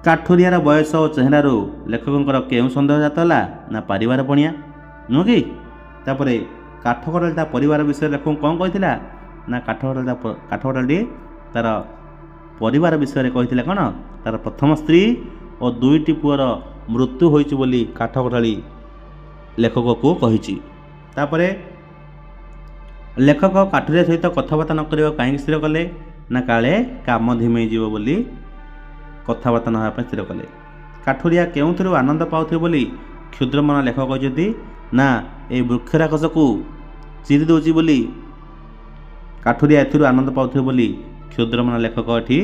କାଠୁରିଆର ବୟସ ଓ ଚେହେରାରୁ ଲେଖକଙ୍କର କେଉଁ ସନ୍ଦେହ ଜାତ ହେଲା? ନା ପାରିବାର ପଣିଆ, ନୁହେଁ କି? ତାପରେ କାଠ କଟାଳି ତା ପରିବାର ବିଷୟରେ ଲେଖକଙ୍କୁ କ'ଣ କହିଥିଲା? ନା କାଠ କଟାଳିଟି ତା'ର ପରିବାର ବିଷୟରେ କହିଥିଲା କ'ଣ? ତା'ର ପ୍ରଥମ ସ୍ତ୍ରୀ ଓ 2ଟି ପୁଅର ମୃତ୍ୟୁ ହୋଇଛି ବୋଲି କାଠ କଟାଳି ଲେଖକକୁ କହିଛି। ତାପରେ ଲେଖକ କାଠୁରିଆ ସହିତ କଥାବାର୍ତ୍ତା ନ କରିବାକୁ କାହିଁକି ସ୍ଥିର କଲେ? ନା କାଳେ କାମ ଧିମେଇ ଯିବ ବୋଲି କଥାବାର୍ତ୍ତା ନ ହେବା ପାଇଁ ସ୍ଥିର କଲେ। କାଠୁରିଆ କେଉଁଥିରୁ ଆନନ୍ଦ ପାଉଥିବେ ବୋଲି କ୍ଷୁଦ୍ରମନ ଲେଖକ କହିଛନ୍ତି? ନା ଏହି ବୃକ୍ଷରାକ୍ଷସକୁ ଚିରି ଦେଉଛି ବୋଲି କାଠୁରିଆ ଏଥିରୁ ଆନନ୍ଦ ପାଉଥିବେ ବୋଲି କ୍ଷୁଦ୍ରମନ ଲେଖକ ଏଠି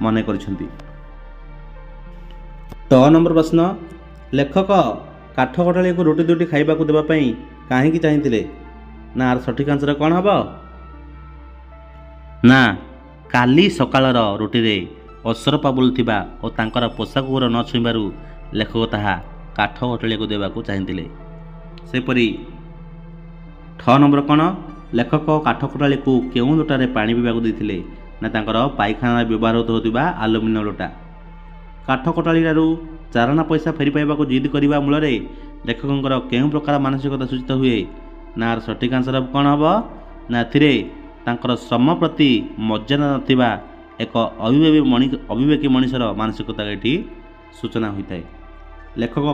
ମନେ କରିଛନ୍ତି। 10 ନମ୍ବର ପ୍ରଶ୍ନ, ଲେଖକ କାଠ କଟାଳିକୁ ରୁଟି 2ଟି ଖାଇବାକୁ ଦେବା ପାଇଁ କାହିଁକି ଚାହିଁଥିଲେ? ନା ଆର ସଠିକ୍ ଆନ୍ସର୍ କ'ଣ ହେବ? ନା କାଲି ସକାଳର ରୁଟିରେ ଅସରପା ବୁଲୁଥିବା ଓ ତାଙ୍କର ପୋଷାକର ନ ଛୁଇଁବାରୁ ଲେଖକ ତାହା କାଠ କଟାଳିକୁ ଦେବାକୁ ଚାହିଁଥିଲେ। ସେପରି 6 ନମ୍ବର କ'ଣ? ଲେଖକ କାଠ କଟାଳିକୁ କେଉଁ ଲୋଟାରେ ପାଣି ପିଇବାକୁ ଦେଇଥିଲେ? ନା ତାଙ୍କର ପାଇଖାନାରେ ବ୍ୟବହାର ହେଉଥିବା ଆଲୁମିନିୟମ ଲୋଟା। କାଠ କଟାଳିଠାରୁ ଚାରଣା ପଇସା ଫେରି ପାଇବାକୁ ଜିଦ୍ କରିବା ମୂଳରେ ଲେଖକଙ୍କର କେଉଁ ପ୍ରକାର ମାନସିକତା ସୂଚିତ ହୁଏ? ନା ଆର ସଠିକ୍ ଆନ୍ସର୍ କ'ଣ ହେବ? ନା ଏଥିରେ ତାଙ୍କର ଶ୍ରମ ପ୍ରତି ମର୍ଯ୍ୟାଦା ନଥିବା ଏକ ଅବିବେକୀ ମଣିଷର ମାନସିକତା ଏଠି ସୂଚନା ହୋଇଥାଏ। ଲେଖକ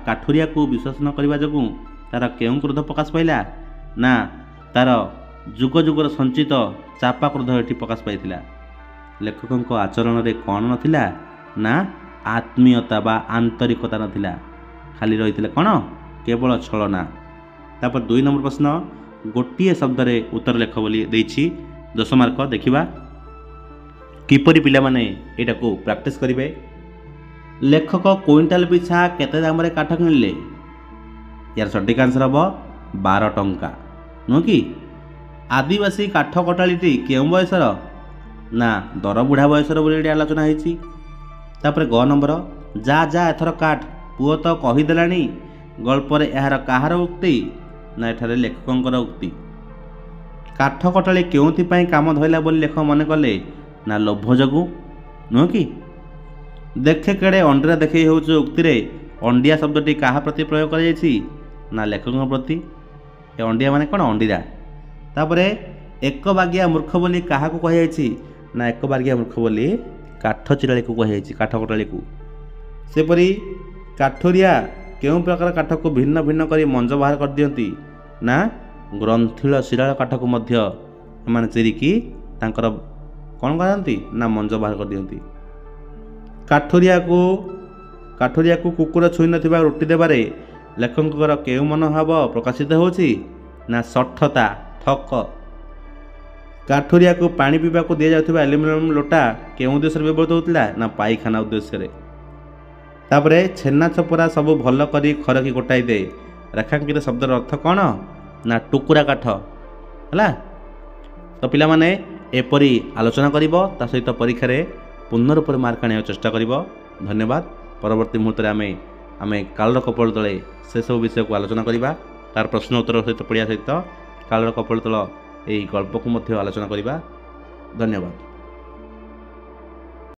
କାଠୁରିଆକୁ ବିଶ୍ୱାସ ନ କରିବା ଯୋଗୁଁ ତାର କେଉଁ କ୍ରୋଧ ପ୍ରକାଶ ପାଇଲା? ନା ତାର ଯୁଗ ଯୁଗର ସଞ୍ଚିତ ଚାପା କ୍ରୋଧ ଏଠି ପ୍ରକାଶ ପାଇଥିଲା। ଲେଖକଙ୍କ ଆଚରଣରେ କ'ଣ ନଥିଲା? ନା ଆତ୍ମୀୟତା ବା ଆନ୍ତରିକତା ନଥିଲା, ଖାଲି ରହିଥିଲା କ'ଣ? କେବଳ ଛଳନା। ତାପରେ 2 ନମ୍ବର ପ୍ରଶ୍ନ, ଗୋଟିଏ ଶବ୍ଦରେ ଉତ୍ତର ଲେଖ ବୋଲି ଦେଇଛି, 10 ମାର୍କ। ଦେଖିବା କିପରି ପିଲାମାନେ ଏଇଟାକୁ ପ୍ରାକ୍ଟିସ୍ କରିବେ। ଲେଖକ କୁଇଣ୍ଟାଲ ପିଛା କେତେ ଦାମରେ କାଠ କିଣିଲେ? ୟାର ସଠିକ୍ ଆନ୍ସର ହେବ 12 ଟଙ୍କା, ନୁହଁ କି? ଆଦିବାସୀ କାଠ କଟାଳିଟି କେଉଁ ବୟସର? ନା ଦର ବୁଢ଼ା ବୟସର ବୋଲି ଏଠି ଆଲୋଚନା ହେଇଛି। ତାପରେ 1 ନମ୍ବର, ଯା ଯା ଏଥର କାଠ, ପୁଅ ତ କହିଦେଲାଣି। ଗଳ୍ପରେ ଏହାର କାହାର ଉକ୍ତି? ନା ଏଠାରେ ଲେଖକଙ୍କର ଉକ୍ତି। କାଠ କଟାଳି କେଉଁଥିପାଇଁ କାମ ଧଇଲା ବୋଲି ଲେଖକ ମନେ କଲେ? ନା ଲୋଭ ଯୋଗୁଁ, ନୁହଁ କି? ଦେଖେ କେଡ଼େ ଅଣ୍ଡିରା ଦେଖେଇ ହେଉଛି ଉକ୍ତିରେ ଅଣ୍ଡିଆ ଶବ୍ଦଟି କାହା ପ୍ରତି ପ୍ରୟୋଗ କରାଯାଇଛି? ନା ଲେଖକଙ୍କ ପ୍ରତି। ଏ ଅଣ୍ଡିଆ ମାନେ କ'ଣ? ଅଣ୍ଡିରା। ତାପରେ ଏକବାଗିଆ ମୂର୍ଖ ବୋଲି କାହାକୁ କୁହାଯାଇଛି? ନା ଏକବାଗିଆ ମୂର୍ଖ ବୋଲି କାଠ ଚିରାଳିକୁ କୁହାଯାଇଛି, କାଠ କଟାଳିକୁ। ସେପରି କାଠୁରିଆ କେଉଁ ପ୍ରକାର କାଠକୁ ଭିନ୍ନ ଭିନ୍ନ କରି ମଞ୍ଜ ବାହାର କରିଦିଅନ୍ତି? ନା ଗ୍ରନ୍ଥିଳ ଶିରାଳ କାଠକୁ ମଧ୍ୟ ଏମାନେ ଚିରିକି ତାଙ୍କର କ'ଣ କରନ୍ତି? ନା ମଞ୍ଜ ବାହାର କରିଦିଅନ୍ତି। କାଠୁରିଆକୁ କୁକୁର ଛୁଇଁ ନଥିବା ରୁଟି ଦେବାରେ ଲେଖକଙ୍କର କେଉଁ ମନୋଭାବ ପ୍ରକାଶିତ ହେଉଛି? ନା ଶଠତା, ଠକ। କାଠୁରିଆକୁ ପାଣି ପିଇବାକୁ ଦିଆଯାଉଥିବା ଆଲୁମିନିୟମ ଲୋଟା କେଉଁ ଉଦ୍ଦେଶ୍ୟରେ ବ୍ୟବହୃତ ହେଉଥିଲା? ନା ପାଇଖାନା ଉଦ୍ଦେଶ୍ୟରେ। ତାପରେ ଛେନା ଚପରା ସବୁ ଭଲ କରି ଖରକି ଗୋଟାଇ ଦେ, ରେଖାଙ୍କିତ ଶବ୍ଦର ଅର୍ଥ କ'ଣ? ନା ଟୁକୁରା କାଠ, ହେଲା। ତ ପିଲାମାନେ ଏପରି ଆଲୋଚନା କରିବ, ତା ସହିତ ପରୀକ୍ଷାରେ ପୂର୍ଣ୍ଣ ରୂପରେ ମାର୍କ ଆଣିବାକୁ ଚେଷ୍ଟା କରିବ। ଧନ୍ୟବାଦ। ପରବର୍ତ୍ତୀ ମୁହୂର୍ତ୍ତରେ ଆମେ କାଳର କପୋଳ ତଳେ ସେସବୁ ବିଷୟକୁ ଆଲୋଚନା କରିବା। ତାର ପ୍ରଶ୍ନ ଉତ୍ତର ସହିତ ପଢ଼ିବା ସହିତ କାଳର କପୋଳ ତଳ ଏହି ଗଳ୍ପକୁ ମଧ୍ୟ ଆଲୋଚନା କରିବା। ଧନ୍ୟବାଦ।